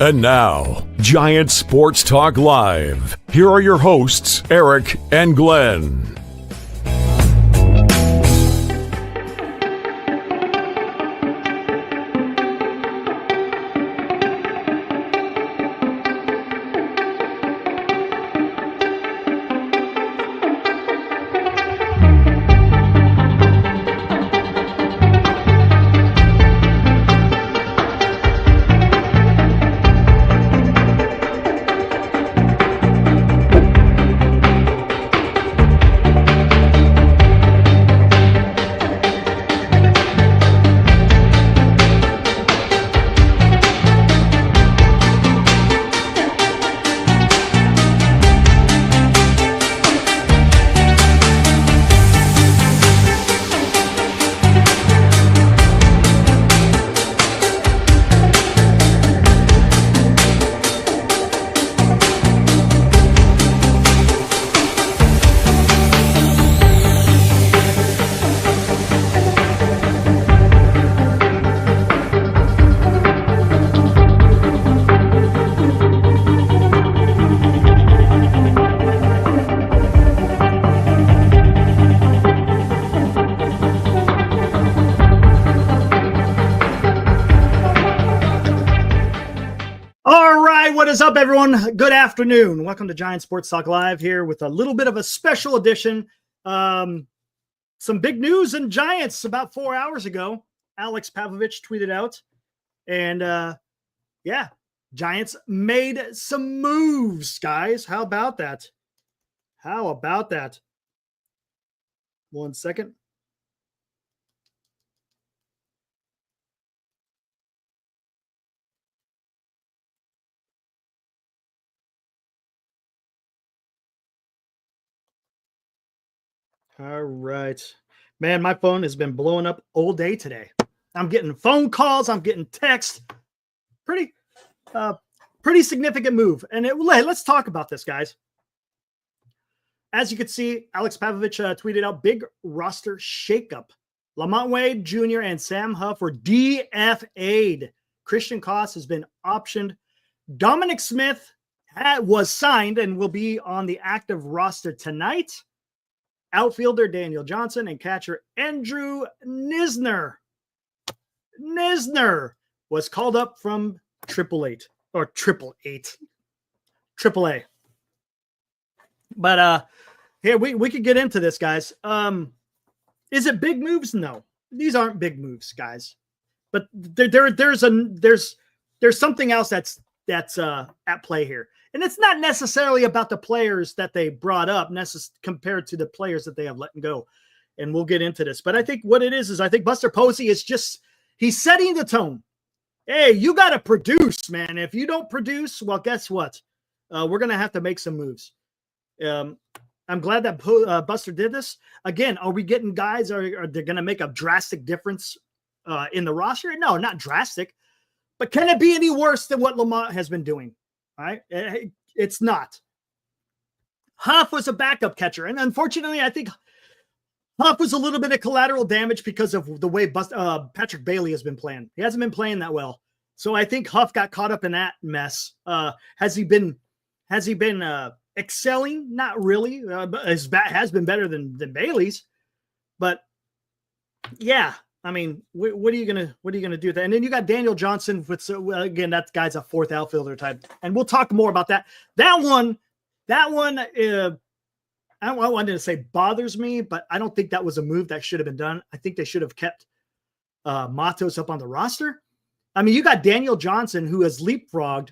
And now, Giant Sports Talk Live. Here are your hosts, Eric and Glenn. What is up, everyone? Good afternoon. Welcome to Giant Sports Talk Live here with a little bit of a special edition. Some big news in Giants about 4 hours ago. Alex Pavlovich tweeted out. And, Giants made some moves, guys. How about that? How about that? 1 second. All right, man, my phone has been blowing up all day today. I'm getting phone calls. I'm getting texts. Pretty significant move. And let's talk about this, guys. As you can see, Alex Pavlovich tweeted out big roster shakeup. Lamont Wade Jr. and Sam Huff were DFA'd. Christian Koss has been optioned. Dominic Smith was signed and will be on the active roster tonight. Outfielder Daniel Jonhson and catcher Andrew Knizner. Knizner was called up from AAA. But here we could get into this, guys. Is it big moves? No, these aren't big moves, guys. But there's something else that's at play here. And it's not necessarily about the players that they brought up compared to the players that they have let go. And we'll get into this. But I think what it is I think Buster Posey is he's setting the tone. Hey, you got to produce, man. If you don't produce, well, guess what? We're going to have to make some moves. I'm glad that Buster did this. Again, are we getting guys? Are they going to make a drastic difference in the roster? No, not drastic. But can it be any worse than what Lamont has been doing? All right, it's not. Huff was a backup catcher, and unfortunately, I think Huff was a little bit of collateral damage because of the way Patrick Bailey has been playing. He hasn't been playing that well, so I think Huff got caught up in that mess. Has he been excelling? Not really. His bat has been better than Bailey's, but yeah. I mean, what are you gonna do with that? And then you got Daniel Jonhson again. That guy's a fourth outfielder type, and we'll talk more about that. That one, I don't want to say bothers me, but I don't think that was a move that should have been done. I think they should have kept Matos up on the roster. I mean, you got Daniel Jonhson who has leapfrogged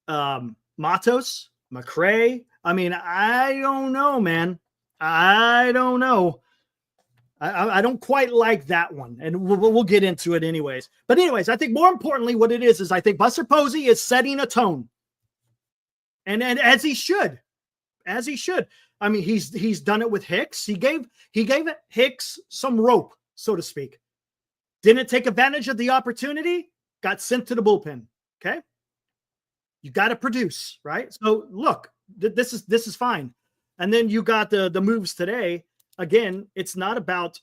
Matos, McRae. I mean, I don't know, man. I don't know. I don't quite like that one, and we'll get into it anyways. But anyways, I think more importantly, what it is I think Buster Posey is setting a tone, and as he should. I mean, he's done it with Hicks. He gave Hicks some rope, so to speak. Didn't take advantage of the opportunity. Got sent to the bullpen. Okay, you got to produce, right? So look, this is fine. And then you got the moves today. Again, it's not about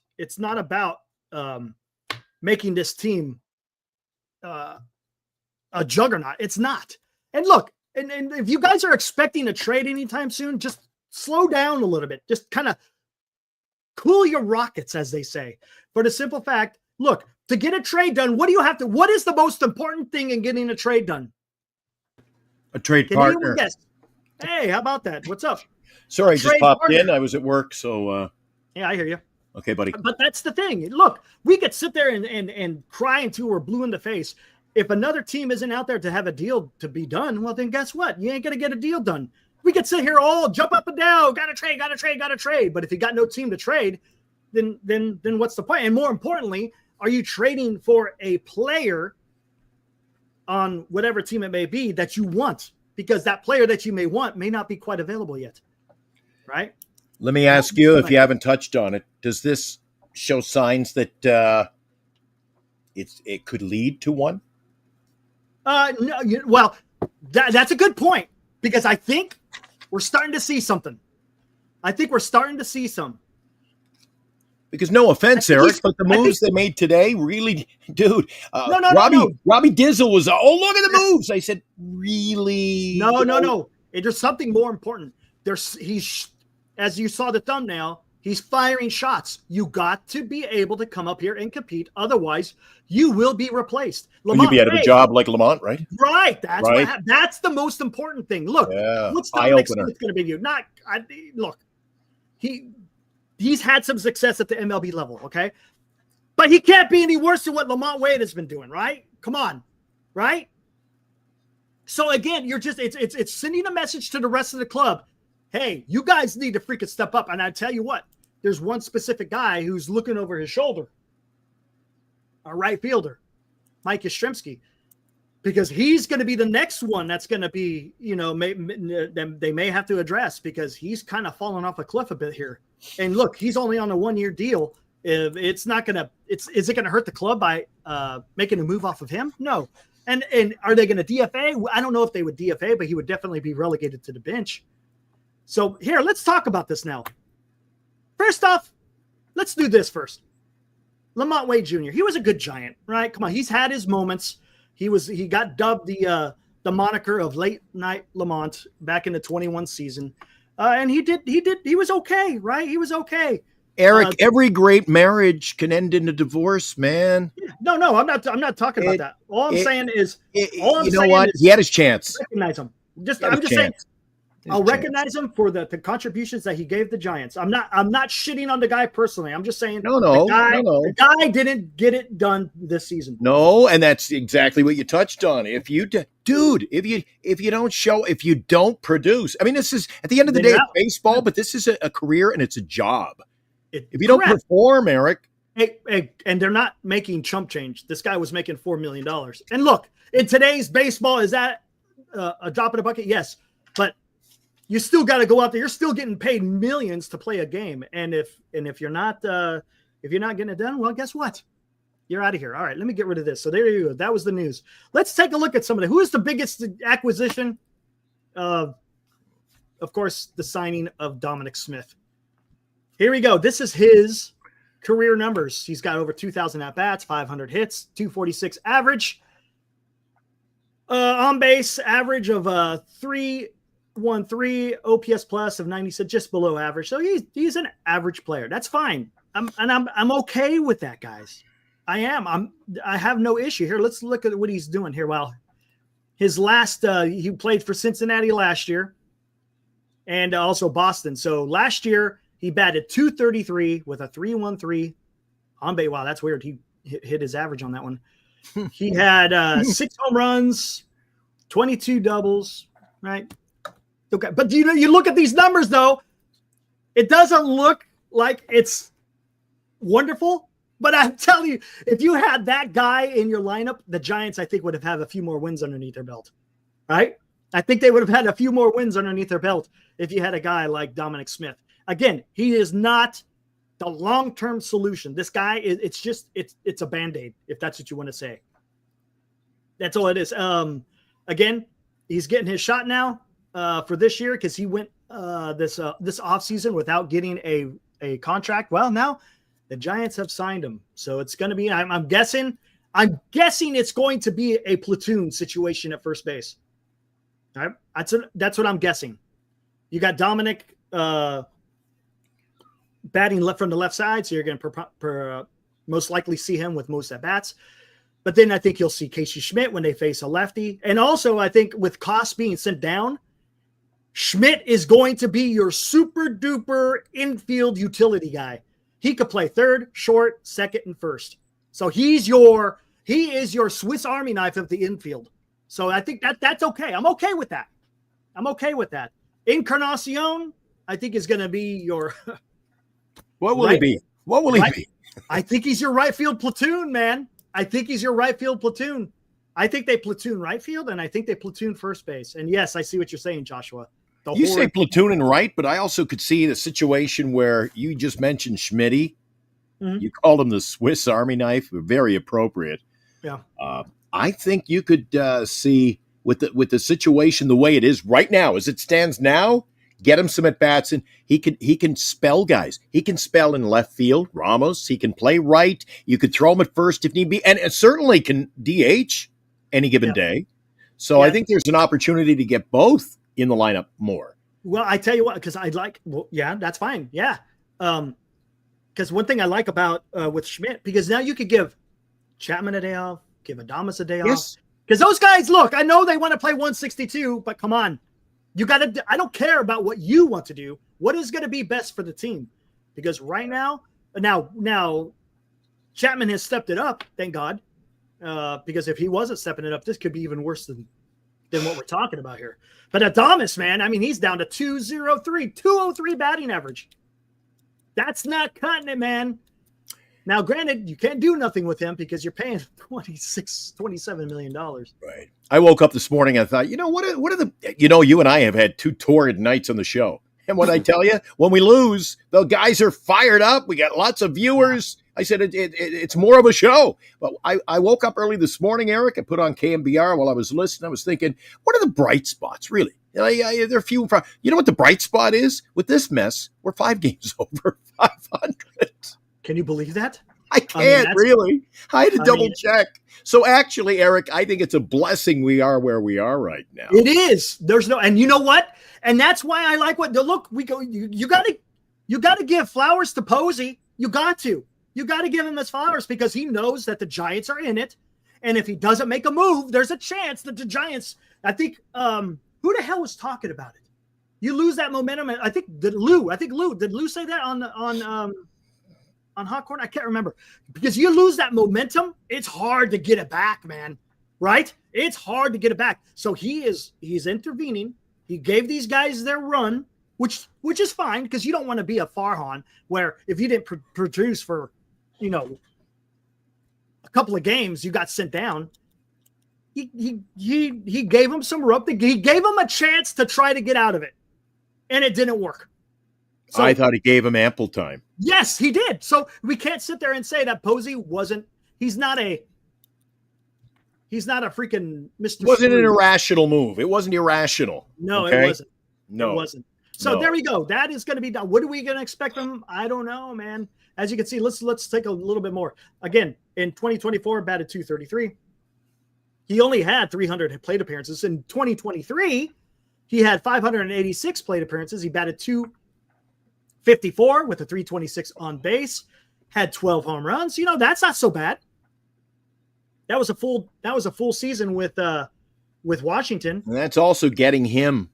making this team a juggernaut. It's not. And look, and if you guys are expecting a trade anytime soon, just slow down a little bit. Just kind of cool your rockets, as they say. For the simple fact, look, to get a trade done, what is the most important thing in getting a trade done? A trade Can partner. anyone guess? Hey, how about that? What's up? Sorry, I just popped in. I was at work, so. Yeah, I hear you. Okay, buddy. But that's the thing. Look, we could sit there and cry until we're blue in the face. If another team isn't out there to have a deal to be done, well, then guess what? You ain't going to get a deal done. We could sit here all jump up and down, got to trade. But if you got no team to trade, then what's the point? And more importantly, are you trading for a player on whatever team it may be that you want? Because that player that you may want may not be quite available yet, right? Let me ask you, if you haven't touched on it, does this show signs that it could lead to one? No, well, that's a good point, because I think we're starting to see something. I think we're starting to see some. Because no offense, Eric, but the moves they made today, really, dude. Robbie Dizzle was, oh, look at the moves. I said, really? No. There's something more important. He's, as you saw the thumbnail, he's firing shots. You got to be able to come up here and compete. Otherwise, you will be replaced. You'll be out of a job like Lamont, right? Right. That's the most important thing. Look, what's Dominic Smith going to be? Look, he's had some success at the MLB level, okay? But he can't be any worse than what Lamont Wade has been doing, right? Come on, right? So again, it's sending a message to the rest of the club. Hey, you guys need to freaking step up. And I tell you what, there's one specific guy who's looking over his shoulder, a right fielder, Mike Yastrzemski, because he's going to be the next one that's going to be, they may have to address, because he's kind of fallen off a cliff a bit here. And look, he's only on a 1-year deal. Is it going to hurt the club by making a move off of him? No. And are they going to DFA? I don't know if they would DFA, but he would definitely be relegated to the bench. So here, let's talk about this now. First off, let's do this first. Lamont Wade Jr. He was a good Giant, right? Come on, he's had his moments. He got dubbed the moniker of Late Night Lamont back in the 21 season, and he was okay, right? He was okay. Eric, every great marriage can end in a divorce, man. No, I'm not talking about that. All I'm saying is, he had his chance. Recognize him. I'm just saying. I'll recognize him for the contributions that he gave the Giants. I'm not shitting on the guy personally. I'm just saying the guy didn't get it done this season. No, and that's exactly what you touched on. If you don't produce, I mean, this is at the end of the day, it's baseball, but this is a career and it's a job. If you don't perform, Eric. And they're not making chump change. This guy was making $4 million. And look, in today's baseball, is that a drop in a bucket? Yes, but you still got to go out there. You're still getting paid millions to play a game. And if you're not getting it done, well, guess what? You're out of here. All right, let me get rid of this. So there you go. That was the news. Let's take a look at some of who is the biggest acquisition. Of course, the signing of Dominic Smith. Here we go. This is his career numbers. He's got over 2,000 at-bats, 500 hits, 246 average. On base average of 313, OPS plus of 96, just below average. So he's an average player. That's fine. I'm okay with that, guys. I have no issue here. Let's look at what he's doing here. Well, his last he played for Cincinnati last year and also Boston. So last year he batted .233 with a 313 on base. Wow, that's weird. He hit his average on that one. He had 6 home runs, 22 doubles, right? Okay, but you look at these numbers though, it doesn't look like it's wonderful. But I'm telling you, if you had that guy in your lineup, the Giants, I think, would have had a few more wins underneath their belt, right? I think they would have had a few more wins underneath their belt if you had a guy like Dominic Smith. Again, he is not the long-term solution. This guy it's a Band-Aid, if that's what you want to say. That's all it is. Again, he's getting his shot now for this year because he went this offseason without getting a contract. Well, now the Giants have signed him. So it's going to be, I'm guessing, I'm guessing it's going to be a platoon situation at first base. All right? That's what I'm guessing. You got Dominic batting left from the left side, so you're going to most likely see him with most at-bats. But then I think you'll see Casey Schmidt when they face a lefty. And also, I think with Koss being sent down, Schmidt is going to be your super-duper infield utility guy. He could play third, short, second, and first. So he is your Swiss Army knife of the infield. So I think that's okay. I'm okay with that. Encarnacion, I think, is going to be your What will he be? What will he be? I think he's your right field platoon, man. I think he's your right field platoon. I think they platoon right field, and I think they platoon first base. And yes, I see what you're saying, Joshua. You say platoon and right, but I also could see the situation where you just mentioned Schmitty. Mm-hmm. You called him the Swiss Army knife. Very appropriate. Yeah. I think you could see with the situation the way it is right now, as it stands now, get him some at-bats, and he can spell guys. He can spell in left field, Ramos. He can play right. You could throw him at first if need be, and it certainly can DH any given day. So I think there's an opportunity to get both in the lineup more. Well, I tell you what, because that's fine. Yeah. Because one thing I like about with Schmidt, because now you could give Chapman a day off, give Adames a day off. Because those guys, look, I know they want to play 162, but come on. I don't care about what you want to do. What is going to be best for the team? Because right now Chapman has stepped it up, thank God. Because if he wasn't stepping it up, this could be even worse than what we're talking about here. But Adames, man, I mean, he's down to 203 batting average. That's not cutting it, man. Now, granted, you can't do nothing with him because you're paying $27 million. Right. I woke up this morning and I thought, what are the, you and I have had two torrid nights on the show. And what I tell you, when we lose, the guys are fired up. We got lots of viewers. I said, it's more of a show. But I woke up early this morning, Eric. I put on KMBR while I was listening. I was thinking, what are the bright spots, really? There are few. You know what the bright spot is? With this mess, we're 5 games over 500. Can you believe that? I can't really. I had to double check. So actually, Eric, I think it's a blessing we are where we are right now. It is. And you know what? And that's why I like you got to give flowers to Posey. You got to give him his flowers because he knows that the Giants are in it. And if he doesn't make a move, there's a chance that the Giants, I think, who the hell was talking about it? You lose that momentum. I think Lou, did Lou say that on Hot Corner? I can't remember. Because you lose that momentum, it's hard to get it back, man. Right? It's hard to get it back. So he's intervening. He gave these guys their run, which is fine because you don't want to be a Farhan where if you didn't produce for, a couple of games, you got sent down. He gave him some rope. He gave him a chance to try to get out of it, and it didn't work. So, I thought he gave him ample time. Yes, he did. So we can't sit there and say that Posey wasn't. He's not a freaking Mr. It wasn't an irrational move. It wasn't irrational. No, okay? It wasn't. No, it wasn't. So there we go. That is going to be done. What are we going to expect from him? I don't know, man. As you can see, let's take a little bit more. Again, in 2024, batted .233. He only had 300 plate appearances. In 2023, he had 586 plate appearances. He batted .254 with a .326 on base. Had 12 home runs. That's not so bad. That was a full season with Washington. And that's also getting him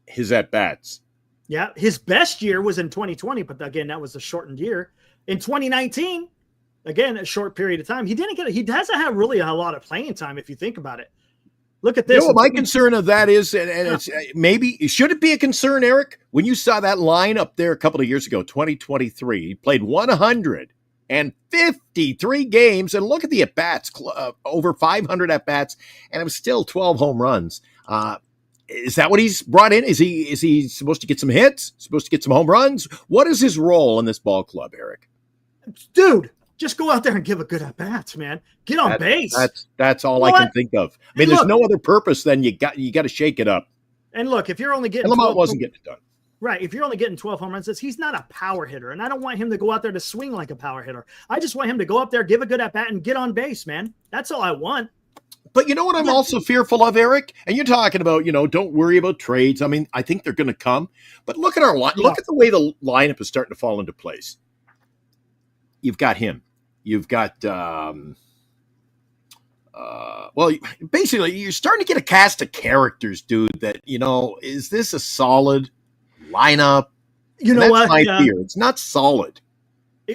his at-bats. Yeah, his best year was in 2020, but again, that was a shortened year. In 2019, again, a short period of time, he hasn't had really a lot of playing time if you think about it. Look at this. My concern of that is, and it's maybe, should it be a concern, Eric? When you saw that line up there a couple of years ago, 2023, he played 153 games, and look at the at-bats, over 500 at-bats, and it was still 12 home runs. Is that what he's brought in? Is he supposed to get some hits? Supposed to get some home runs? What is his role in this ball club, Eric? Dude, just go out there and give a good at-bats, man. Get on base. That's all I can think of. I mean, there's no other purpose than you got to shake it up. And look, if you're only getting Lamont wasn't getting it done. Right. If you're only getting 12 home runs, he's not a power hitter. And I don't want him to go out there to swing like a power hitter. I just want him to go up there, give a good at-bat, and get on base, man. That's all I want. But you know what I'm also fearful of, Eric? And you're talking about, don't worry about trades. I mean, I think they're going to come. But look at look at the way the lineup is starting to fall into place. You've got him. You've got, basically, you're starting to get a cast of characters, dude, that, is this a solid lineup? You know what? That's my fear. It's not solid.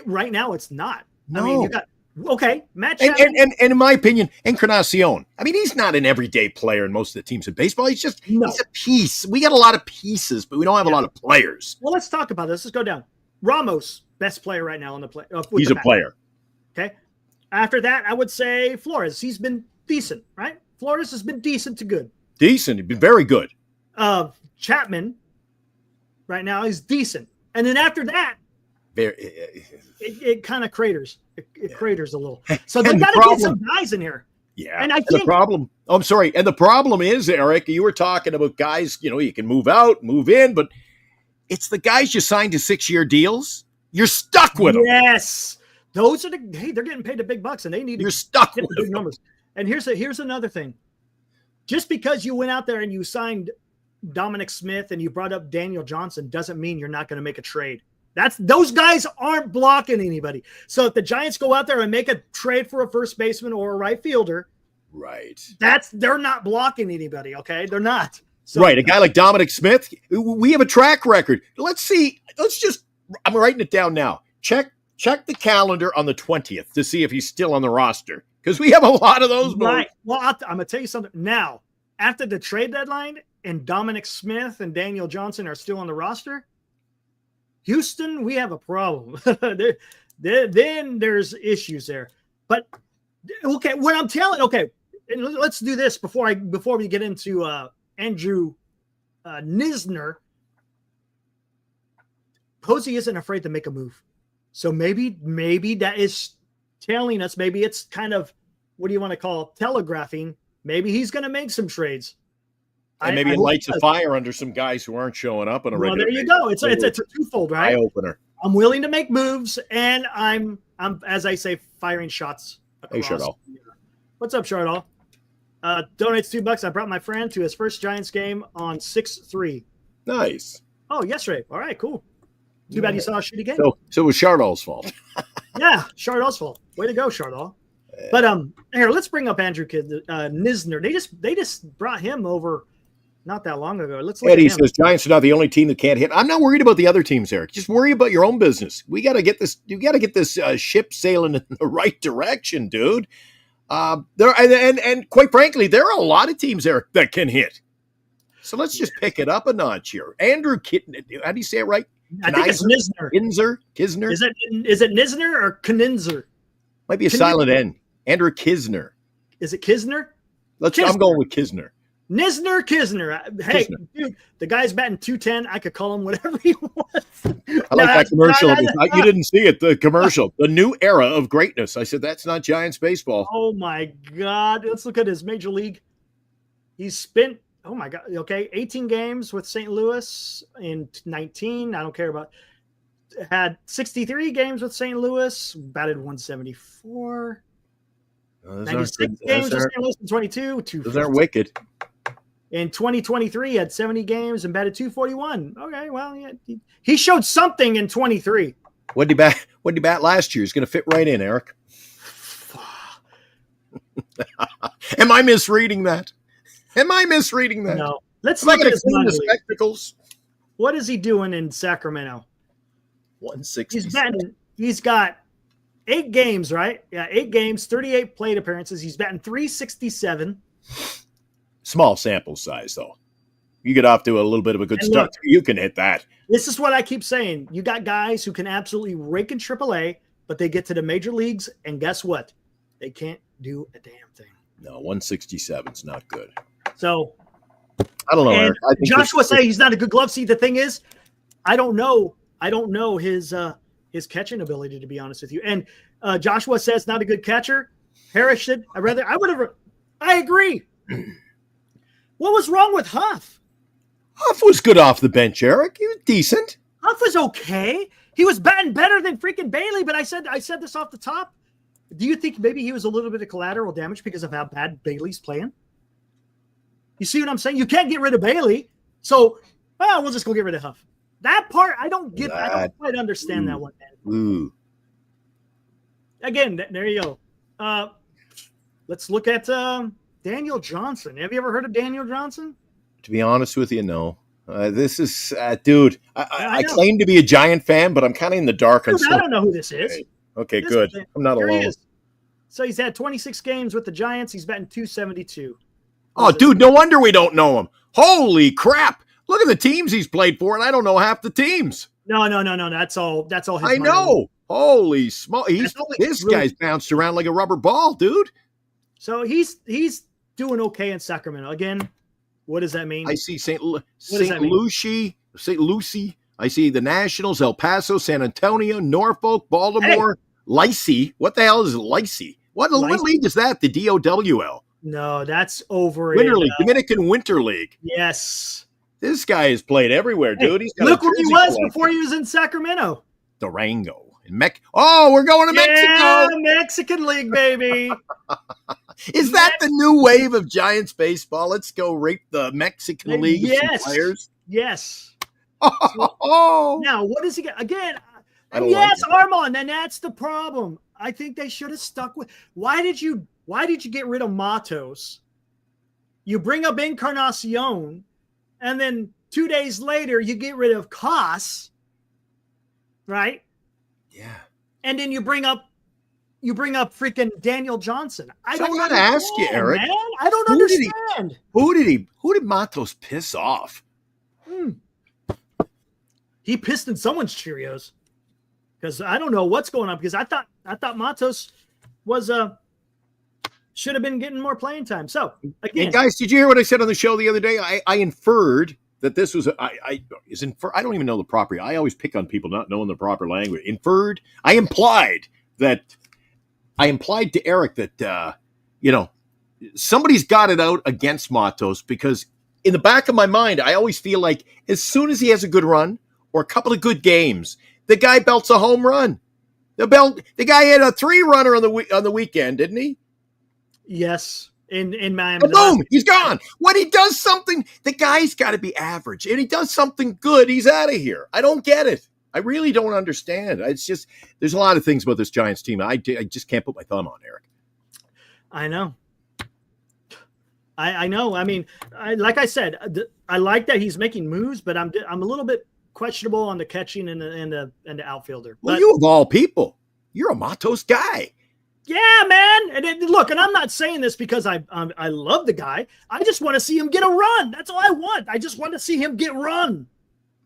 Right now, it's not. No. I mean, you got, Matt Chapman. And in my opinion, Encarnacion, I mean, he's not an everyday player in most of the teams in baseball. He's just he's a piece. We got a lot of pieces, but we don't have a lot of players. Well, let's talk about this. Let's go down. Ramos, best player right now on the play. He's a player. Okay. After that, I would say Flores. He's been decent, right? Flores has been decent to good. Decent. He's been very good. Chapman, right now, is decent. And then after that, it kind of craters. It craters a little. So they got to get some guys in here. Yeah. And I think the problem. Oh, I'm sorry. And the problem is, Eric, you were talking about guys, you can move out, move in, but it's the guys you signed to 6-year deals. You're stuck with them. Yes. Those are they're getting paid the big bucks and they need to You're stuck get with the big numbers. And here's another thing. Just because you went out there and you signed Dominic Smith and you brought up Daniel Jonhson doesn't mean you're not going to make a trade. Those guys aren't blocking anybody. So if the Giants go out there and make a trade for a first baseman or a right fielder, right, they're not blocking anybody. Okay, they're not. So, right, a guy like Dominic Smith, we have a track record. Let's see. I'm writing it down now. Check the calendar on the 20th to see if he's still on the roster because we have a lot of those. Right. Well, I'm going to tell you something now. After the trade deadline and Dominic Smith and Daniel Jonhson are still on the roster, Houston, we have a problem. Then there's issues there. But okay, what I'm telling, and let's do this before we get into Andrew Knizner. Posey isn't afraid to make a move, so maybe that is telling us. Maybe it's kind of, what do you want to call it, telegraphing. Maybe he's going to make some trades. And maybe it lights a fire under some guys who aren't showing up on a regular basis. There you go. It's a twofold, right? Eye opener. I'm willing to make moves, and I'm as I say, firing shots across. Hey, Chardall. What's up, Chardall? Donates $2. I brought my friend to his first Giants game on 6/3. Nice. Oh, yesterday. All right, cool. Too bad you saw a shitty game. So it was Chardall's fault. Yeah, Chardall's fault. Way to go, Chardall. But here, let's bring up Andrew Knizner. They just brought him over not that long ago. Let's look Eddie at him. says Giants are not the only team that can't hit. I'm not worried about the other teams, Eric. Just worry about your own business. We got to get this. You got to get this ship sailing in the right direction, dude. And quite frankly, there are a lot of teams, Eric, that can hit. So let's just pick it up a notch here. Andrew, how do you say it right? I think it's Knizner. Kisner. Is it Knizner or Knizner? Might be a silent N. Andrew Knizner. Is it Knizner? I'm going with Knizner. Knizner. Hey, dude, the guy's batting 210. I could call him whatever he wants. I like that commercial. You didn't see it, the commercial. The new era of greatness. I said, that's not Giants baseball. Oh, my God. Let's look at his major league. He's spent, 18 games with St. Louis in 19. I don't care about. Had 63 games with St. Louis, batted 174. 96 games with St. Louis in 22. Those aren't wicked. In 2023, he had 70 games and batted 241. Okay, well, yeah, he showed something in 23. What did he bat last year? He's going to fit right in, Eric. Am I misreading that? No. Let's look at his the spectacles. What is he doing in Sacramento? 160. He's got 8 games, right? Yeah, 8 games, 38 plate appearances. He's batting 367. Small sample size, though. You get off to a little bit of a good start. Look, you can hit that. This is what I keep saying. You got guys who can absolutely rake in AAA, but they get to the major leagues, and guess what? They can't do a damn thing. No, 167 is not good. So, I don't know. Eric. I think Joshua say he's not a good glove. See, the thing is, I don't know his catching ability, to be honest with you. And Joshua says not a good catcher. Harris should. I agree. What was wrong with Huff? Huff was good off the bench, Eric. He was decent. Huff was okay. He was batting better than freaking Bailey, but I said this off the top. Do you think maybe he was a little bit of collateral damage because of how bad Bailey's playing? You see what I'm saying? You can't get rid of Bailey. So, well, we'll just go get rid of Huff. That part, I don't quite understand that one, man. Again, there you go. Let's look at Daniel Jonhson. Have you ever heard of Daniel Jonhson? To be honest with you, no. This is, dude, I claim to be a Giant fan, but I'm kind of in the dark. Dude, I don't know who this is. Okay, good. I'm not alone. So he's had 26 games with the Giants. He's batting .272. Oh, dude, no wonder we don't know him. Holy crap. Look at the teams he's played for, and I don't know half the teams. No. That's all his I know. Holy smoke. This guy's bounced around like a rubber ball, dude. So he's doing okay in Sacramento. Again, what does that mean? I see St. Lucie. I see the Nationals, El Paso, San Antonio, Norfolk, Baltimore, Licey. What the hell is Licey? What league is that? The DOWL. No, that's over Winter League, Dominican Winter League. Yes. This guy has played everywhere, dude. He's got look where he was before he was in Sacramento. Durango. We're going to Mexico. Yeah, Mexican League, baby. Is that the new wave of Giants baseball? Let's go rape the Mexican League of some players. Yes. Oh. Now, what does he get? Again, yes, Armand, and that's the problem. I think they should have stuck with. Why did you get rid of Matos? You bring up Encarnacion, and then 2 days later you get rid of Koss, right? Yeah. And then you bring up freaking Daniel Jonhson. I gotta ask you, Eric. Man. I don't understand. Who did Matos piss off? He pissed in someone's Cheerios. Because I don't know what's going on. Because I thought Matos was should have been getting more playing time. So again, and guys, did you hear what I said on the show the other day? I inferred that this was I don't even know the proper. I always pick on people not knowing the proper language. I implied to Eric that somebody's got it out against Matos, because in the back of my mind I always feel like as soon as he has a good run or a couple of good games, the guy belts a home run. The guy had a 3-runner on the weekend, didn't he? Yes. In Miami. Boom, he's gone. When he does something, the guy's got to be average. And he does something good, he's out of here. I don't get it. I really don't understand. It's just, there's a lot of things about this Giants team I just can't put my thumb on, Eric. I know. I know. I mean, like I said, I like that he's making moves, but I'm a little bit questionable on the catching and the outfielder. Well, you of all people, you're a Matos guy. Yeah, man. And look, and I'm not saying this because I love the guy. I just want to see him get a run. That's all I want. I just want to see him get run.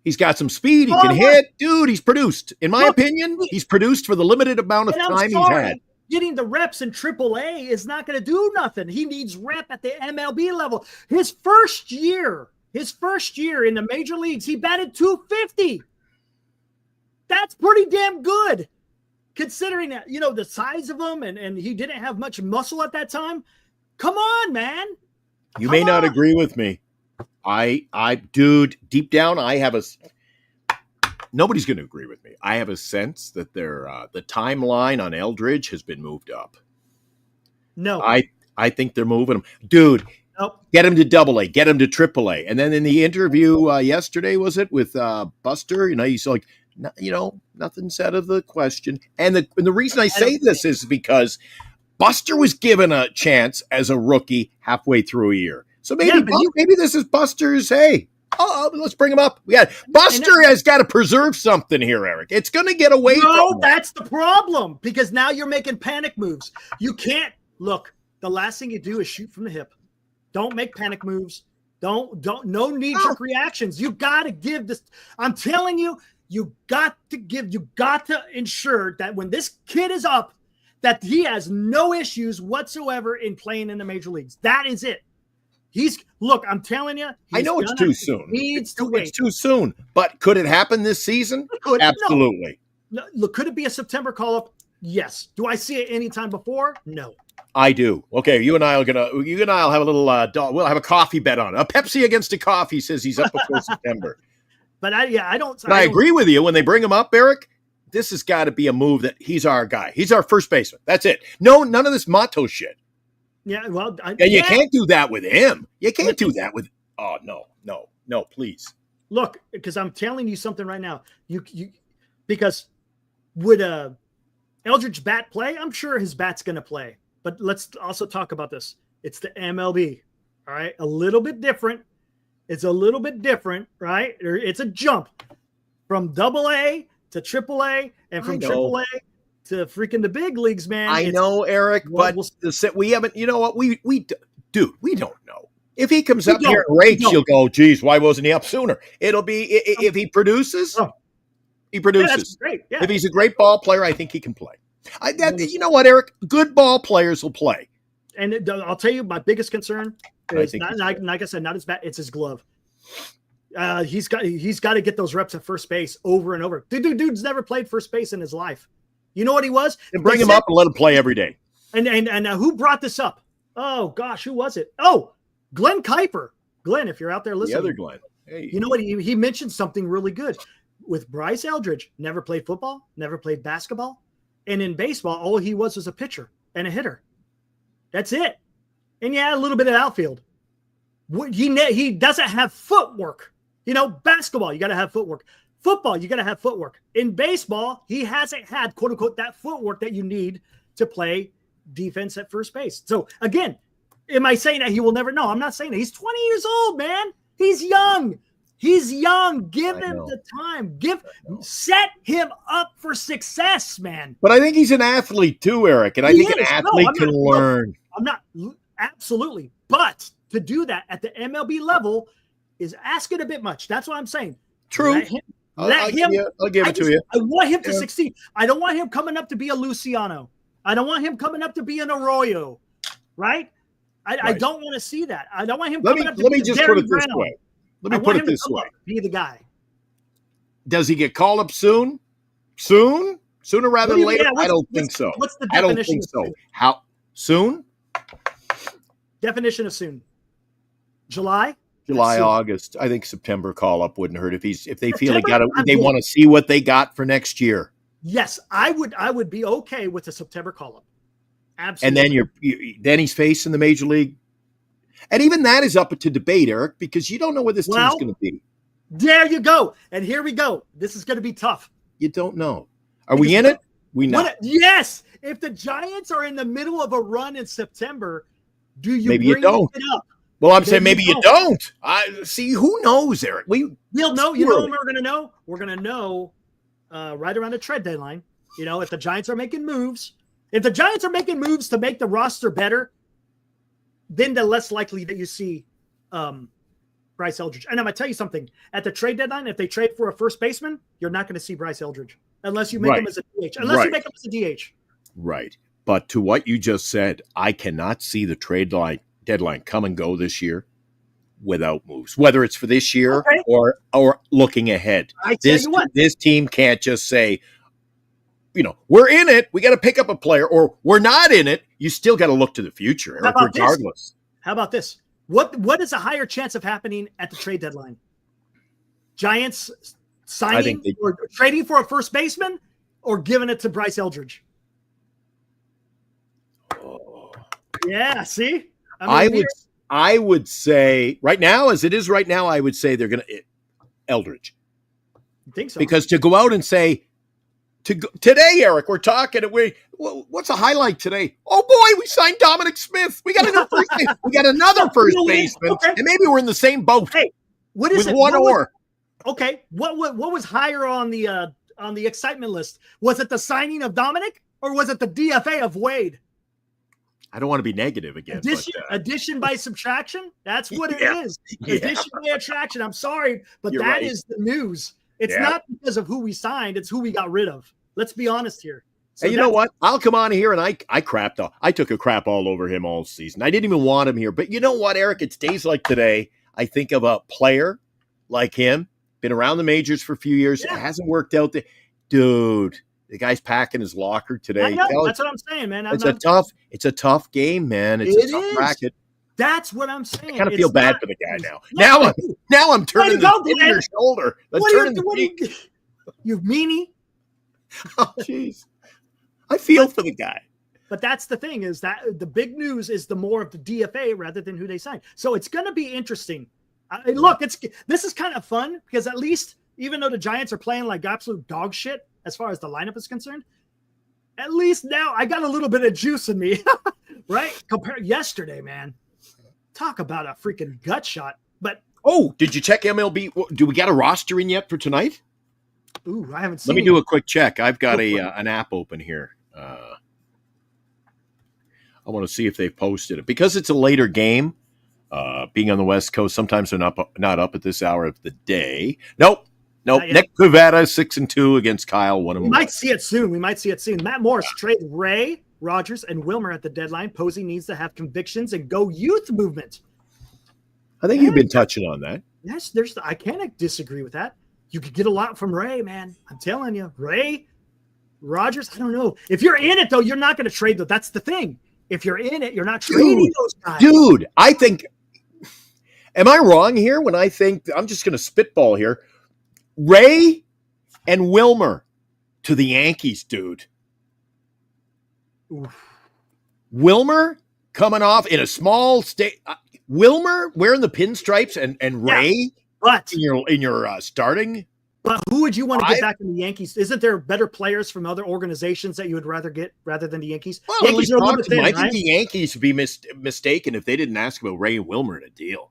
He's got some speed. He can hit. Dude, he's produced. In my opinion, he's produced for the limited amount of time he's had. Getting the reps in AAA is not going to do nothing. He needs rep at the MLB level. His first year in the major leagues, he batted .250. That's pretty damn good, considering that, the size of him and he didn't have much muscle at that time. Come on, man. You may not agree with me. Dude, deep down, nobody's going to agree with me. I have a sense that the timeline on Eldridge has been moved up. No. I think they're moving him. Dude, nope. Get him to AA, get him to AAA. And then in the interview yesterday, was it, with Buster, he's like, nothing said of the question. And the reason I say this is because Buster was given a chance as a rookie halfway through a year. So maybe this is Buster's, let's bring him up. Buster has got to preserve something here, Eric. It's going to get away from him. No, that's the problem, because now you're making panic moves. You can't look. The last thing you do is shoot from the hip. Don't make panic moves. No knee-jerk reactions. You got to give this. I'm telling you, you got to ensure that when this kid is up, that he has no issues whatsoever in playing in the major leagues. That is it. I'm telling you. I know it's too soon. Needs to wait. It's too soon. But could it happen this season? Absolutely. No. Look, could it be a September call-up? Yes. Do I see it any time before? No. I do. Okay, you and I'll have a little. We'll have a coffee bet on it. A Pepsi against a coffee says he's up before September. But I don't. But I agree with you when they bring him up, Eric. This has got to be a move that he's our guy. He's our first baseman. That's it. No, none of this motto shit. Yeah, well, and you can't do that with him. You can't do that with. Oh no, please. Look, because I'm telling you something right now. Because would Eldridge bat play? I'm sure his bat's going to play. But let's also talk about this. It's the MLB. All right, a little bit different. It's a little bit different, right? It's a jump from AA to AAA, and from AAA to freaking the big leagues, man. I know, Eric, but we haven't. You know what? We don't know. If he comes up here and rakes, you'll go, geez, why wasn't he up sooner? It'll be if he produces, he produces. Yeah, that's great. Yeah. If he's a great ball player, I think he can play. You know what, Eric? Good ball players will play. And I'll tell you, my biggest concern is like I said, not his bat, it's his glove. He's got to get those reps at first base over and over. Dude's never played first base in his life. You know what he was? And bring him up and let him play every day. And who brought this up? Oh gosh, who was it? Oh, Glenn Kuiper. Glenn, if you're out there listening. The other Glenn. Hey. You know what? He mentioned something really good. With Bryce Eldridge, never played football, never played basketball. And in baseball, all he was a pitcher and a hitter. That's it. And a little bit of outfield. He doesn't have footwork. Basketball, you got to have footwork. Football, you got to have footwork. In baseball, he hasn't had, quote unquote, that footwork that you need to play defense at first base. So again, am I saying that he will never? No, I'm not saying that. He's 20 years old, man. He's young. He's young. Give him the time. Set him up for success, man. But I think he's an athlete too, Eric. And I think an athlete can learn. I'm not absolutely. But to do that at the MLB level is asking a bit much. That's what I'm saying. True. I'll give it to you. I want him to succeed. I don't want him coming up to be a Luciano. I don't want him coming up to be an Arroyo, right? I don't want to see that. I don't want him coming up to be Let me just put it this way. Let me put it this way. Be the guy. Does he get called up soon? Sooner rather than later? I don't think so. What's the definition? I don't think so. How soon? Definition of soon. July, August. I think September call up wouldn't hurt if they feel they want to see what they got for next year. Yes, I would be okay with a September call up. Absolutely. And then then he's facing the major league. And even that is up to debate, Eric, because you don't know where this team's going to be. There you go. And here we go. This is going to be tough. You don't know. Are we in it? We not. Yes. If the Giants are in the middle of a run in September, do you maybe you don't. It up? Well, I'm saying maybe you don't. I see. Who knows, Eric? We'll know. You know when we're going to know? We're going to know right around the trade deadline. If the Giants are making moves. If the Giants are making moves to make the roster better, then the less likely that you see Bryce Eldridge. And I'm going to tell you something. At the trade deadline, if they trade for a first baseman, you're not going to see Bryce Eldridge unless you make him as a DH. Unless you make him as a DH. Right. But to what you just said, I cannot see the trade deadline come and go this year without moves, whether it's for this year or looking ahead. This team can't just say, we're in it. We got to pick up a player, or we're not in it. You still got to look to the future, Eric, regardless. How about this? What is a higher chance of happening at the trade deadline? Giants signing or trading for a first baseman, or giving it to Bryce Eldridge? Oh. Yeah, see? I would say right now, as it is right now, I would say they're going to Eldridge. You think so? Because to go out and say, today, Eric, we're talking. What's a highlight today? Oh boy, we signed Dominic Smith. We got another first baseman. We got another first baseman, and maybe we're in the same boat. Hey, what is with one or? Okay, what was higher on the excitement list? Was it the signing of Dominic, or was it the DFA of Wade? I don't want to be negative again. Addition by subtraction. That's what it is. Yeah. Addition by subtraction. I'm sorry, but that is the news. It's not because of who we signed. It's who we got rid of. Let's be honest here. So you know what? I'll come on here and I took a crap all over him all season. I didn't even want him here. But you know what, Eric? It's days like today. I think of a player like him, been around the majors for a few years. It hasn't worked out. Dude, The guy's packing his locker today. I know. That's what I'm saying, man. It's a tough game, man. It's a tough bracket. That's what I'm saying. I kind of feel bad for the guy now. Now I'm turning the shoulder. Let's turn the cheek. You meanie. Oh, jeez. I feel for the guy. But that's the thing, is that the big news is the more of the DFA rather than who they signed. So it's going to be interesting. Look, this is kind of fun because at least, even though the Giants are playing like absolute dog shit as far as the lineup is concerned, at least now I got a little bit of juice in me, right? Compared yesterday, man. Talk about a freaking gut shot. But did you check MLB? Do we got a roster in yet for tonight? Ooh, I haven't seen. Let me do a quick check. I've got an app open here. I want to see if they've posted it because it's a later game. Being on the West Coast, sometimes they're not up at this hour of the day. Nope. Nick Pivetta 6-2 against Kyle 1-1. We might see it soon. Matt Morris traded Ray, Rogers, and Wilmer at the deadline. Posey needs to have convictions and go youth movement. I think you've been touching on that. Yes, I can't disagree with that. You could get a lot from Ray, man. I'm telling you, Ray, Rogers. I don't know if you're in it though. You're not going to trade though. That's the thing. If you're in it, you're not trading those guys. Dude, I think. Am I wrong here when I think I'm just going to spitball here? Ray and Wilmer to the Yankees, dude. Oof. Wilmer coming off in a small state. Wilmer wearing the pinstripes and Ray in your starting. But who would you want to get back in the Yankees? Isn't there better players from other organizations that you would rather get rather than the Yankees? Well, Yankees I think the Yankees would be mistaken if they didn't ask about Ray and Wilmer in a deal.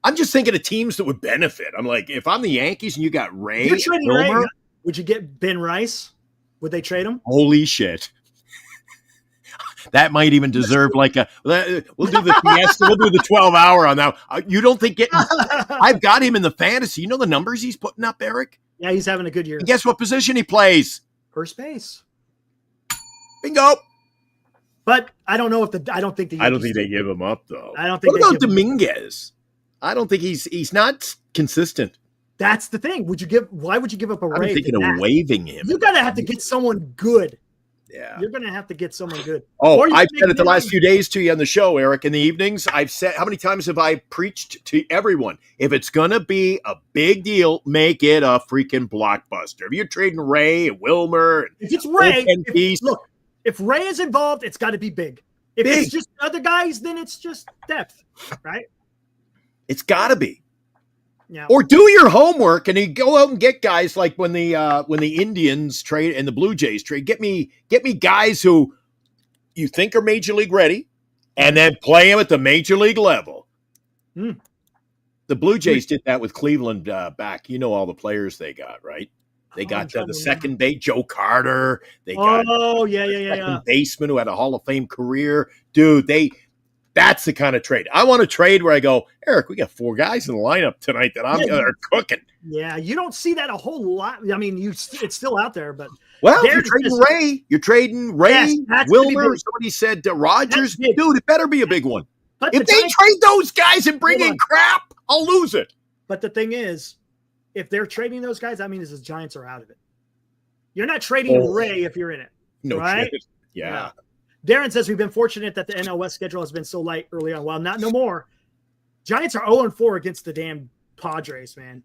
I'm just thinking of teams that would benefit. I'm like, if I'm the Yankees and you got Ray, you're trading Wilmer, Ray, would you get Ben Rice? Would they trade him? Holy shit. That might even deserve we'll do the fiesta. We'll do the 12-hour on that. You don't think I've got him in the fantasy. You know the numbers he's putting up, Eric? Yeah, he's having a good year. And guess what position he plays? First base. Bingo. But I don't think they give him up though. I don't think. What about Dominguez? I don't think he's not consistent. That's the thing. Why would you give up a Ray? I'm thinking of waiving him. You gotta have to get someone good. Yeah. You're going to have to get someone good. Oh, I've said it the last few days to you on the show, Eric, in the evenings. I've said, how many times have I preached to everyone? If it's going to be a big deal, make it a freaking blockbuster. If you're trading Ray and Wilmer. If it's Ray, if Ray is involved, it's got to be big. If it's just other guys, then it's just depth, right? It's got to be. Yeah. Or do your homework and you go out and get guys like when the Indians trade and the Blue Jays trade. Get me guys who you think are major league ready, and then play them at the major league level. The Blue Jays did that with Cleveland back. You know all the players they got, right? They got the second base, Joe Carter. They got second baseman who had a Hall of Fame career, dude. That's the kind of trade. I want a trade where I go, Eric, we got 4 guys in the lineup tonight that are cooking. Yeah, you don't see that a whole lot. I mean, it's still out there, but you're trading Ray, Wilmer. Somebody said Rogers. Dude, it better be a big one. But if they trade those guys and bring in crap, I'll lose it. But the thing is, if they're trading those guys, that means the Giants are out of it. You're not trading Ray if you're in it. No right? shit. Yeah. Darren says we've been fortunate that the NL West schedule has been so light early on. Well, no more. Giants are 0-4 against the damn Padres, man.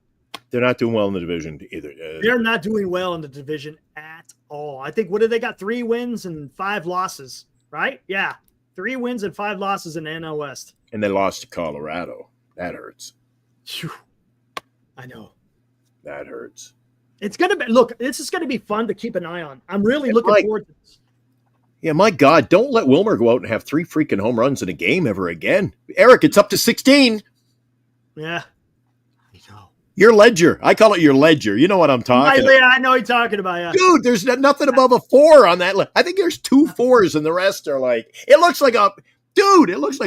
They're not doing well in the division either. They're not doing well in the division at all. I think, what do they got? 3 wins and 5 losses, right? Yeah. 3 wins and 5 losses in the NL West. And they lost to Colorado. That hurts. Whew. I know. That hurts. It's going to be, look, this is going to be fun to keep an eye on. I'm really looking forward to this. Yeah, my God, don't let Wilmer go out and have 3 freaking home runs in a game ever again. Eric, it's up to 16. Yeah. I know. Your ledger. I call it your ledger. You know what I'm talking about. Yeah, I know what you're talking about. Yeah. Dude, there's nothing above a 4 on that. I think there's 2 4s and the rest are like, it looks like a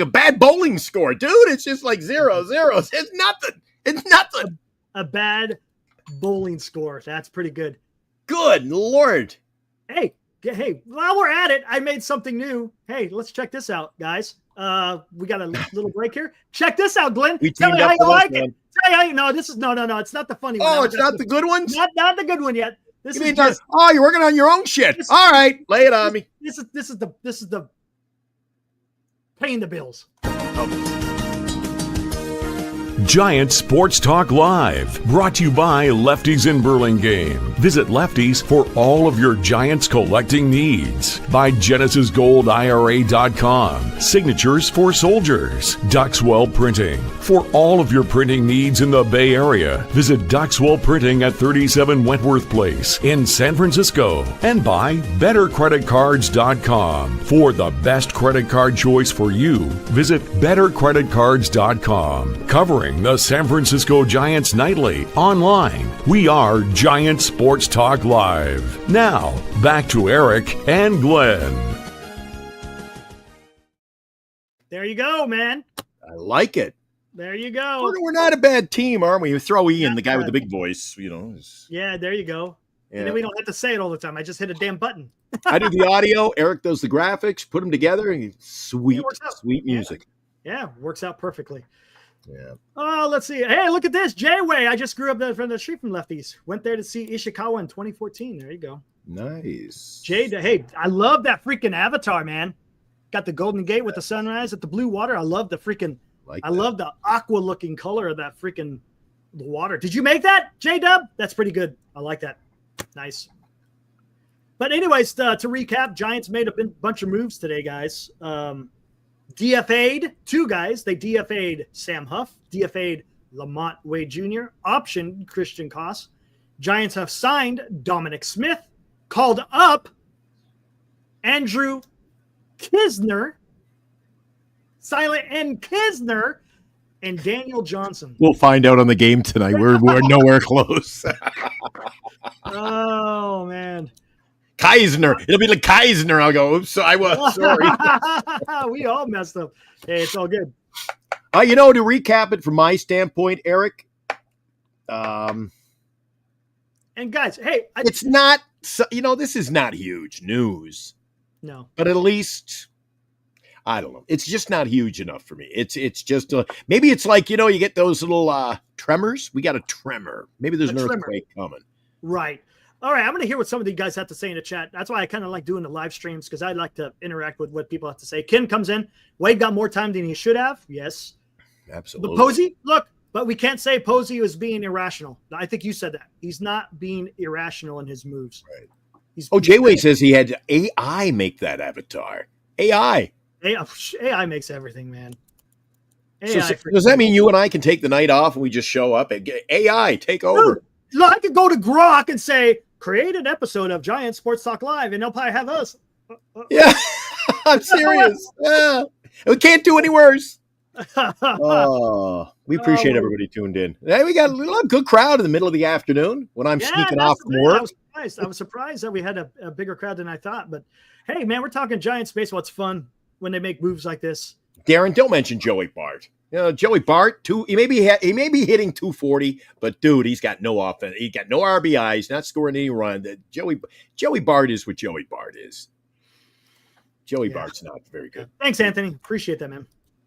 bad bowling score. Dude, it's just like 0 zeros. It's nothing. It's nothing. A bad bowling score. That's pretty good. Good Lord. Hey, while we're at it, I made something new. Hey, let's check this out, guys. We got a little break here. Check this out, Glenn. Tell me how you like it. No, it's not the funny one. Oh, it's not the good ones? Not the good one yet. This You is mean just, you're working on your own shit. All right, lay it on me. this is the paying the bills. Giant Sports Talk Live, brought to you by Lefties in Burlingame. Visit Lefties for all of your Giants collecting needs. By GenesisGoldIRA.com, signatures for soldiers. Duxwell Printing, for all of your printing needs in the Bay Area. Visit Duxwell Printing at 37 Wentworth Place in San Francisco. And by BetterCreditCards.com, for the best credit card choice for you. Visit BetterCreditCards.com, covering the San Francisco Giants nightly. Online, we are Giant Sports Talk Live. Now, back to Eric and Glenn. There you go, man. I like it. There you go. We're not a bad team, aren't we? You throw Ian, Not the guy bad. with the big voice, Yeah, there you go. Yeah. And then we don't have to say it all the time. I just hit a damn button. I do the audio. Eric does the graphics. Put them together, and sweet, It works out. sweet music. Yeah, works out perfectly. Yeah. Oh, let's see. Hey, look at this. J-Way. I just grew up from the street from Lefties. Went there to see Ishikawa in 2014. There you go. Nice. Hey, I love that freaking avatar, man. Got the Golden Gate with the sunrise at the blue water. I love the freaking, I love the aqua looking color of that freaking water. Did you make that, J-Dub? That's pretty good. I like that. Nice. But anyways, to recap, Giants made a bunch of moves today, guys. DFA'd two guys. They DFA'd Sam Huff, DFA'd Lamont Wade Jr., optioned Christian Koss. Giants have signed Dominic Smith, called up Andrew Knizner, Silent and Knizner, and Daniel Jonhson. We'll find out on the game tonight. We're nowhere close. Oh, man. Knizner. It'll be like Knizner. I'll go, oops, I was sorry. We all messed up. Hey, it's all good. To recap it from my standpoint, Eric, And guys, hey, it's not, this is not huge news, no. but at least, I don't know. It's just not huge enough for me. It's just, maybe it's like, you get those little tremors. We got a tremor. Maybe there's an earthquake coming. Right. All right, I'm going to hear what some of you guys have to say in the chat. That's why I kind of like doing the live streams, because I like to interact with what people have to say. Ken comes in. Wade got more time than he should have. Yes. Absolutely. But Posey, look, but we can't say Posey is being irrational. I think you said that. He's not being irrational in his moves. Right. J-Way says he had AI make that avatar. AI makes everything, man. So does that mean you and I can take the night off and we just show up and get AI, take over? Dude, look, I could go to Grok and say, create an episode of Giant Sports Talk Live, and they'll probably have us. Yeah, I'm serious. Yeah. We can't do any worse. Oh, we appreciate everybody tuned in. Hey, we got a good crowd in the middle of the afternoon when I'm sneaking off from work. I was surprised that we had a bigger crowd than I thought. But hey, man, we're talking Giants baseball. It's fun when they make moves like this. Darren, don't mention Joey Bart. Joey Bart, he may be hitting 240, but dude, he's got no offense. He got no RBIs, not scoring any run. Joey Bart is what Joey Bart is. Joey Bart's not very good. Thanks, Anthony. Appreciate that, man.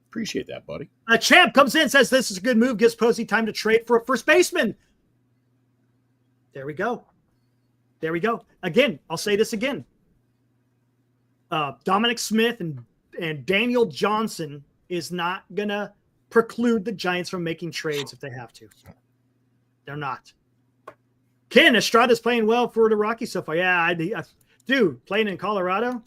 Appreciate that, buddy. Champ comes in, says this is a good move, gives Posey time to trade for a first baseman. There we go. Again, I'll say this again. Dominic Smith and Daniel Jonhson is not going to preclude the Giants from making trades if they have to. They're not. Ken, Estrada's playing well for the Rockies so far. Yeah, dude, playing in Colorado.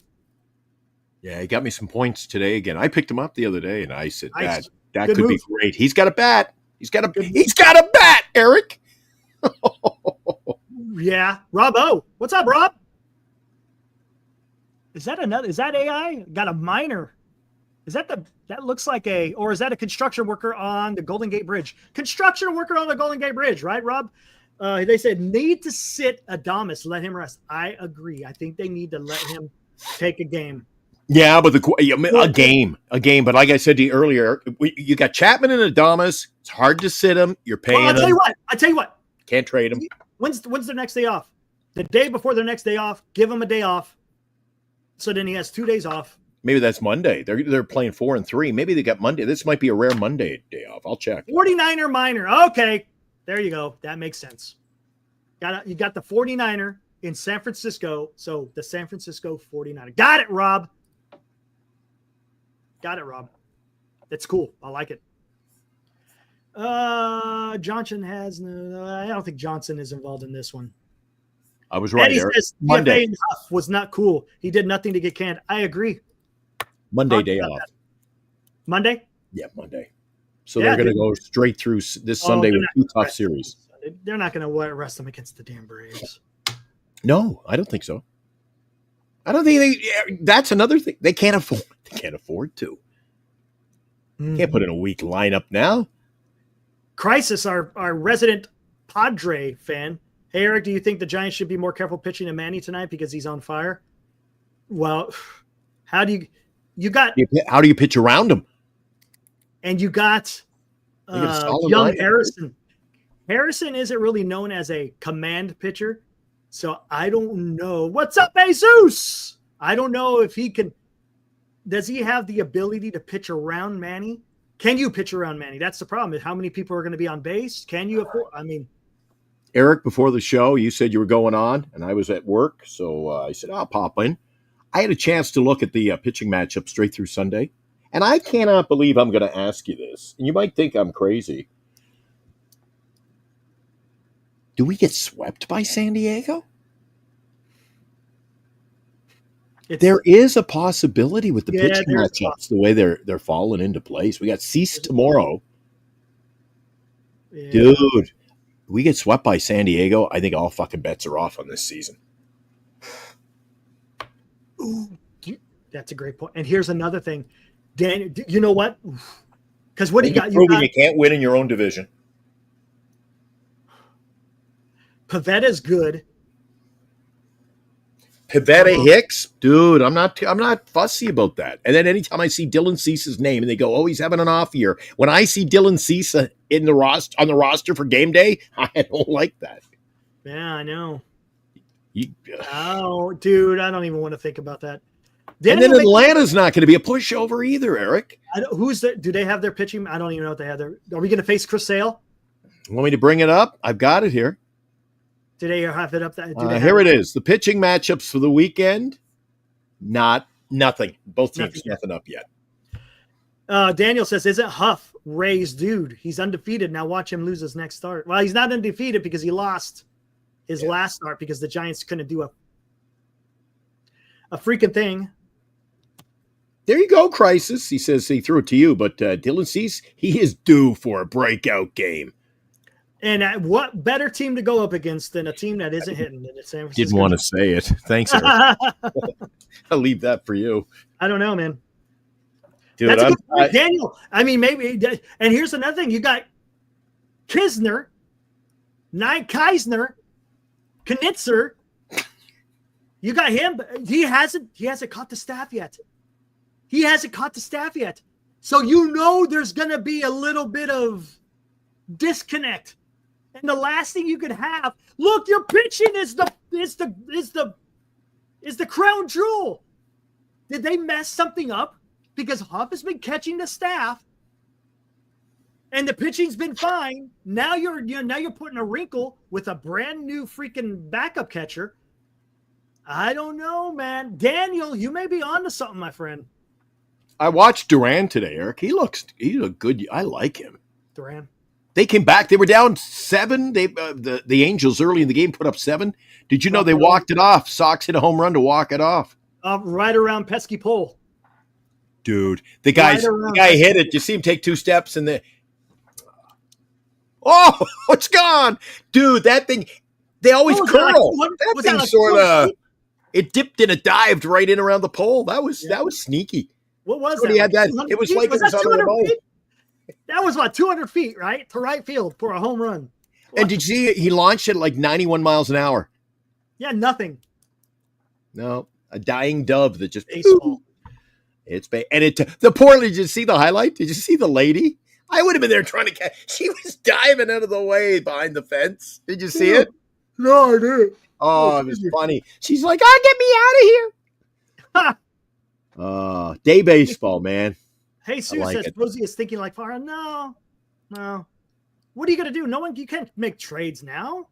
Yeah, he got me some points today again. I picked him up the other day, and I said Nice. that Good could move. be great. He's got a bat. He's got a bat, Eric. Yeah, Rob O. What's up, Rob? Is that AI? Got a minor. Is that that looks like or is that a construction worker on the Golden Gate Bridge? Construction worker on the Golden Gate Bridge, right, Rob? They said need to sit Adames, let him rest. I agree. I think they need to let him take a game. Yeah, but a game. But like I said to you earlier, you got Chapman and Adames. It's hard to sit him. You're paying I'll tell you what. Can't trade him. When's their next day off? The day before their next day off. Give him a day off. So then he has 2 days off. Maybe that's Monday. They're playing 4 and 3. Maybe they got Monday. This might be a rare Monday day off. I'll check. 49er minor. Okay. There you go. That makes sense. You got the 49er in San Francisco. So the San Francisco 49er. Got it, Rob. That's cool. I like it. Jonhson has no. I don't think Jonhson is involved in this one. I was right. Eddie says Monday DFA Huff was not cool. He did nothing to get canned. I agree. Monday day off. That. Monday? Yeah, Monday. So they're going to go straight through this Sunday with 2 tough series. They're not going to arrest them against the damn Braves. No, I don't think so. I don't think that's another thing. They can't afford to. Can't put in a weak lineup now. Crisis, our resident Padre fan. Hey, Eric, do you think the Giants should be more careful pitching to Manny tonight because he's on fire? Well, how do you pitch around him? And you got young Harrison. Harrison isn't really known as a command pitcher, so I don't know. What's up, Jesus? I don't know if he can. Does he have the ability to pitch around Manny? Can you pitch around Manny? That's the problem. How many people are going to be on base? Can you afford? I mean, Eric, before the show, you said you were going on, and I was at work, so I said, I'll pop in. I had a chance to look at the pitching matchup straight through Sunday, and I cannot believe I'm going to ask you this. And you might think I'm crazy. Do we get swept by San Diego? There is a possibility with the pitching matchups, the way they're falling into place. We got Cease tomorrow. Yeah. Dude, we get swept by San Diego, I think all fucking bets are off on this season. Ooh, that's a great point. And here's another thing. Dan, you know what? Because what do you got? You can't win in your own division. Pavetta's good. Pivetta Hicks, dude, I'm not fussy about that. And then anytime I see Dylan Cease's name and they go, oh, he's having an off year. When I see Dylan Cease on the roster for game day, I don't like that. Yeah, I know. Oh, dude, I don't even want to think about that. And then Atlanta's not going to be a pushover either, Eric. Do they have their pitching? I don't even know if they have their. Are we going to face Chris Sale? Want me to bring it up? I've got it here. Do they have it up? Here it is. The pitching matchups for the weekend. Nothing. Both teams nothing up yet. Daniel says, isn't Huff Ray's dude? He's undefeated. Now watch him lose his next start. Well, he's not undefeated because he lost his last start because the Giants couldn't do a freaking thing. There you go, Crisis. He says he threw it to you, but Dylan Cease, he is due for a breakout game. And what better team to go up against than a team that isn't hitting than San Francisco? Didn't want to say it. Thanks, Eric. I'll leave that for you. I don't know, man. Dude, that's a good point, Daniel. I mean, maybe. And here's another thing: you got Knizner, Knizner, You got him. He hasn't caught the staff yet. So there's going to be a little bit of disconnect. And the last thing you could have, look, your pitching is the crown jewel. Did they mess something up? Because Huff has been catching the staff, and the pitching's been fine. Now you're putting a wrinkle with a brand new freaking backup catcher. I don't know, man. Daniel, you may be onto something, my friend. I watched Duran today, Eric. He looked good. I like him. Duran. They came back. They were down 7. The Angels early in the game put up 7. Did you know they walked it off? Sox hit a home run to walk it off. Right around pesky pole. Dude, the guy hit it. You see him take 2 steps and it's gone. Dude, that thing, they always curl. That thing sort of, it dipped and it dived right in around the pole. That was sneaky. What was that? He had that. It was like it was on the remote. That was 200 feet, right? To right field for a home run. And did you see he launched it like 91 miles an hour? Yeah, nothing. No, a dying dove that just baseball. It's and the poor lady. Did you see the highlight? Did you see the lady? I would have been there trying to catch. She was diving out of the way behind the fence. Did you see it? No, I didn't. Oh, it was funny. She's like, get me out of here. Day baseball, man. Hey, Sue says Posey is thinking like fire. No. What are you going to do? You can't make trades now.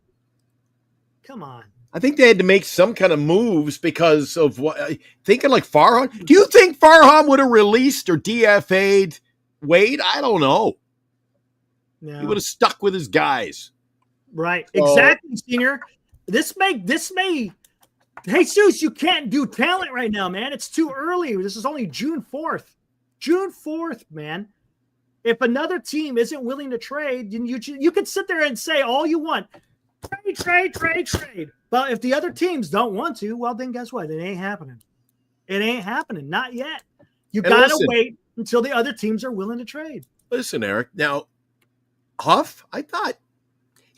Come on. I think they had to make some kind of moves because of what thinking like Farhan. Do you think Farhan would have released or DFA'd Wade? I don't know. No. He would have stuck with his guys. Right. Exactly, Senior. This may Hey, Seuss, you can't do talent right now, man. It's too early. This is only June 4th. June 4th, man. If another team isn't willing to trade, you can sit there and say all you want. Trade. But if the other teams don't want to, well, then guess what? It ain't happening. It ain't happening. Not yet. You got to wait until the other teams are willing to trade. Listen, Eric. Now, Huff, I thought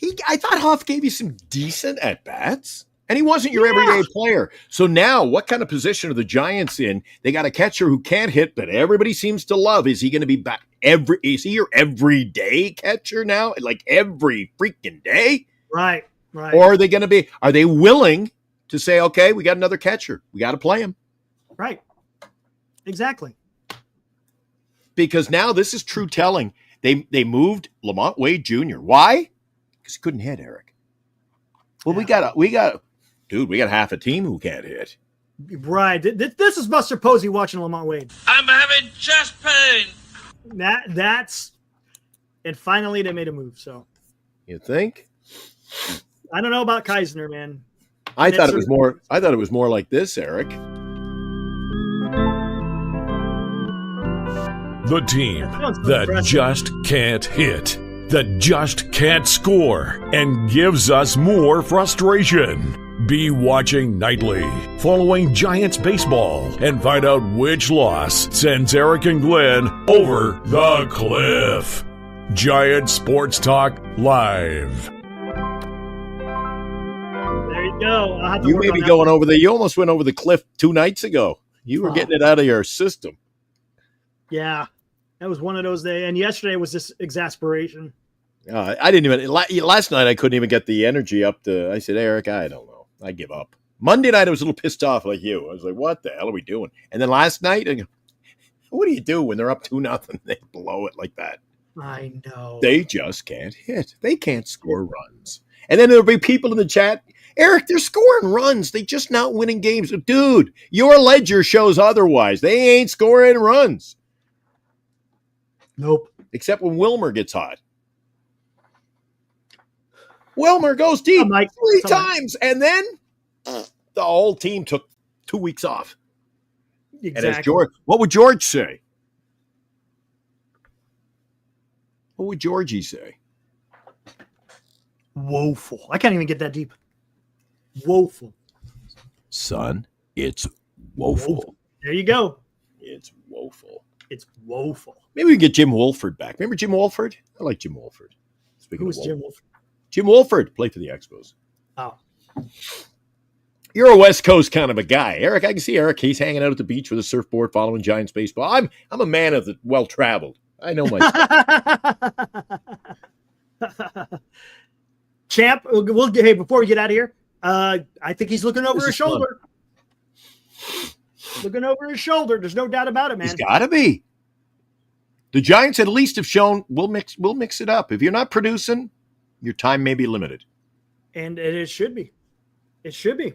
Huff gave you some decent at-bats. And he wasn't your everyday player. So now, what kind of position are the Giants in? They got a catcher who can't hit, but everybody seems to love. Is he going to be back is he your everyday catcher now? Like every freaking day? Right. Or are they willing to say, okay, we got another catcher. We got to play him. Right. Exactly. Because now this is true telling. They moved Lamont Wade Jr. Why? Because he couldn't hit, Eric. Well, we got half a team who can't hit. Right. This is Buster Posey watching Lamont Wade. I'm having chest pain. And finally they made a move. So you think? I don't know about Knizner, man. I thought it was more like this, Eric. The team that just can't hit, that just can't score, and gives us more frustration. Be watching nightly, following Giants baseball, and find out which loss sends Eric and Glenn over the cliff. Giant Sports Talk Live. There you go. You may be going over you almost went over the cliff 2 nights ago. You were getting it out of your system. Yeah, that was one of those days. And yesterday was just exasperation. I didn't even last night. I couldn't even get the energy up to. I said, Eric, I don't know. I give up. Monday night, I was a little pissed off like you. I was like, what the hell are we doing? And then last night, I go, what do you do when they're up 2-0? They blow it like that. I know. They just can't hit. They can't score runs. And then there'll be people in the chat. Eric, they're scoring runs. They just not winning games. Dude, your ledger shows otherwise. They ain't scoring runs. Nope. Except when Wilmer gets hot. Wilmer goes deep 3 times, and then the whole team took 2 weeks off. Exactly. And as what would George say? What would Georgie say? Woeful. I can't even get that deep. Woeful. Son, it's woeful. There you go. It's woeful. It's woeful. Maybe we can get Jim Wolford back. Remember Jim Wolford? I like Jim Wolford. Who was Jim Wolford? Jim Wolford played for the Expos. Oh. You're a West Coast kind of a guy. Eric, I can see Eric. He's hanging out at the beach with a surfboard following Giants baseball. I'm a man of the well-traveled. I know myself. Champ, hey, before we get out of here, I think he's looking over his shoulder. Looking over his shoulder. There's no doubt about it, man. He's got to be. The Giants at least have shown we'll mix it up. If you're not producing, your time may be limited. And it should be. It should be.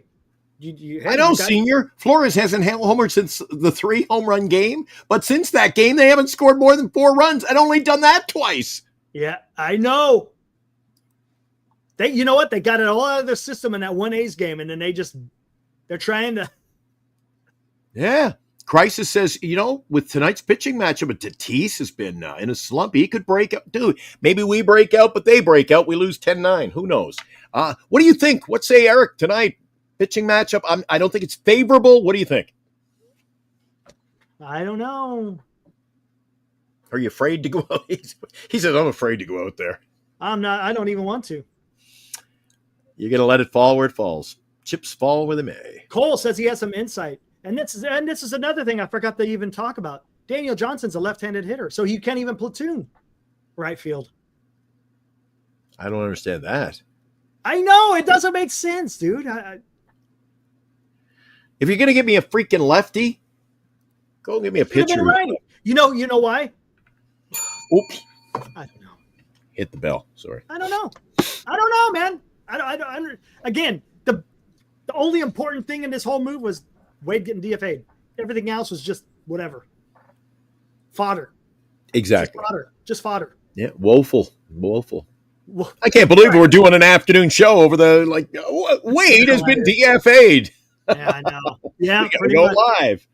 I know, Senior. Flores hasn't homered since the 3 home run game, but since that game, they haven't scored more than 4 runs and only done that twice. Yeah, I know. You know what? They got it all out of their system in that 1A's game, and then they're trying to. Yeah. Crisis says, with tonight's pitching matchup, Tatis has been in a slump. He could break out. Dude, maybe we break out, but they break out. We lose 10-9. Who knows? What do you think? What say, Eric, tonight? Pitching matchup? I don't think it's favorable. What do you think? I don't know. Are you afraid to go out? He says, I'm afraid to go out there. I'm not. I don't even want to. You're going to let it fall where it falls. Chips fall where they may. Cole says he has some insight. And this is another thing I forgot to even talk about. Daniel Johnson's a left-handed hitter, so he can't even platoon right field. I don't understand that. I know. It doesn't make sense, dude. If you're going to give me a freaking lefty, go give me a pitcher. You know why? Oops. I don't know. Hit the bell. Sorry. I don't know, man. Again, the only important thing in this whole move was Wade getting DFA'd. Everything else was just whatever. Fodder. Exactly. Just fodder. Yeah, woeful. I can't believe we're doing an afternoon show over Wade has been DFA'd. Yeah, I know. Yeah, we gotta go live.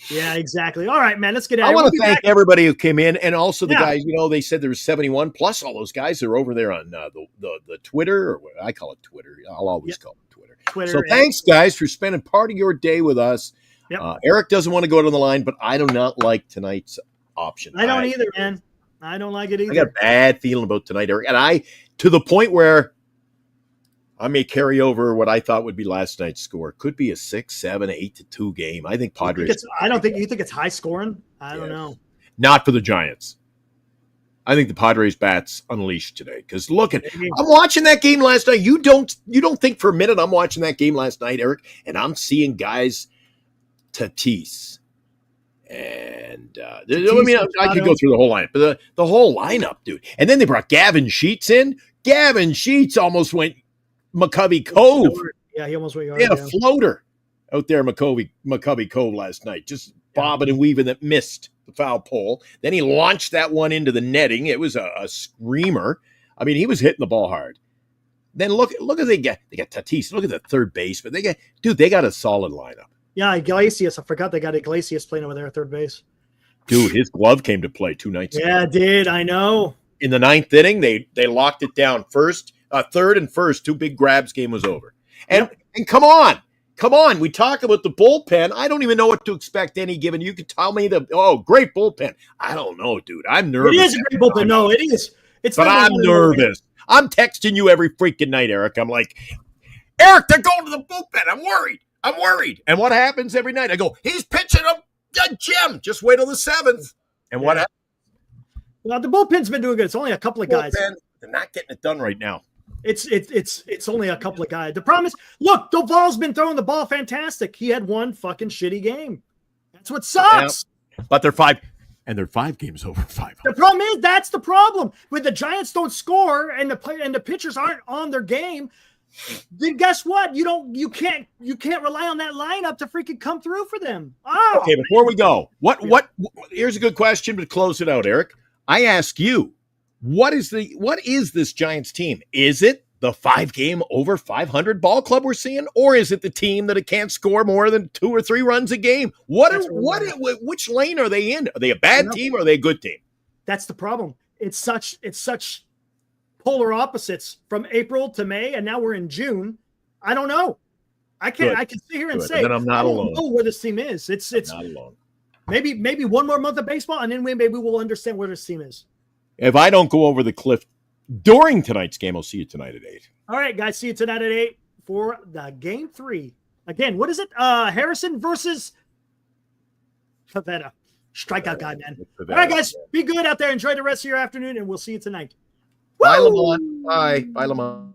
Yeah, exactly. All right, man, let's get out. I want to thank everybody who came in, and also the guys. They said there was 71 plus all those guys that are over there on the Twitter, or what I call it Twitter. I'll always call it Twitter. So thanks, guys, for spending part of your day with us. Yep. Eric doesn't want to go to the line, but I do not like tonight's option. I don't either, man. I don't like it either. I got a bad feeling about tonight, Eric, and to the point where I may carry over what I thought would be last night's score. Could be a 6, 7, 8-2 game. I think Padres. You think it's high scoring. I don't know. Not for the Giants. I think the Padres bats unleashed today. Because I'm watching that game last night. You don't think for a minute I'm watching that game last night, Eric, and I'm seeing guys Tatis. And I could go through the whole lineup, but the whole lineup, dude. And then they brought Gavin Sheets in. Gavin Sheets almost went McCovey Cove. Yeah, he almost went. He had a floater out there, McCovey Cove last night, just bobbing and weaving that missed the foul pole. Then he launched that one into the netting. It was a screamer. I mean, he was hitting the ball hard. Then look at they got Tatis. Look at the third baseman. They got a solid lineup. Yeah, Iglesias. I forgot they got Iglesias playing over there at third base. Dude, his glove came to play 2 nights ago. Yeah, it did. I know. In the 9th inning, they locked it down. Third and first, 2 big grabs, game was over. And come on. We talk about the bullpen. I don't even know what to expect any given. You could tell me great bullpen. I don't know, dude. I'm nervous. It is a great bullpen. No, it is. But I'm nervous. I'm texting you every freaking night, Eric. I'm like, Eric, they're going to the bullpen. I'm worried. And what happens every night? I go, he's pitching a gem. Just wait till the 7th. And what happens? Well, the bullpen's been doing good. It's only a couple of guys. They're not getting it done right now. It's only a couple of guys. The problem is, look, Duvall's been throwing the ball fantastic. He had one fucking shitty game. That's what sucks. Yeah, but they're 5 games over 500. The problem is that's the problem. When the Giants don't score and the pitchers aren't on their game, then guess what? You can't rely on that lineup to freaking come through for them. Oh, okay, before we go, what here's a good question to close it out, Eric. I ask you, what is this Giants team? Is it the 5-game over 500 ball club we're seeing, or is it the team that it can't score more than 2 or 3 runs a game? Which lane are they in? Are they a bad team or are they a good team? That's the problem. It's such polar opposites from April to May, and now we're in June. I don't know. I can sit here and say, and I'm not alone. I don't know where this team is. It's not alone. Maybe one more month of baseball, and then maybe we'll understand where this team is. If I don't go over the cliff during tonight's game, I'll see you tonight at 8. All right, guys. See you tonight at 8 for the game 3. Again, what is it? Harrison versus Pavetta. Strikeout guy, man. All right, guys. Be good out there. Enjoy the rest of your afternoon, and we'll see you tonight. Bye, Lamont. Bye, Lamont.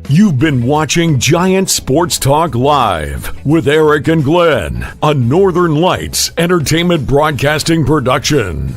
You've been watching Giant Sports Talk Live with Eric and Glenn, a Northern Lights Entertainment Broadcasting production.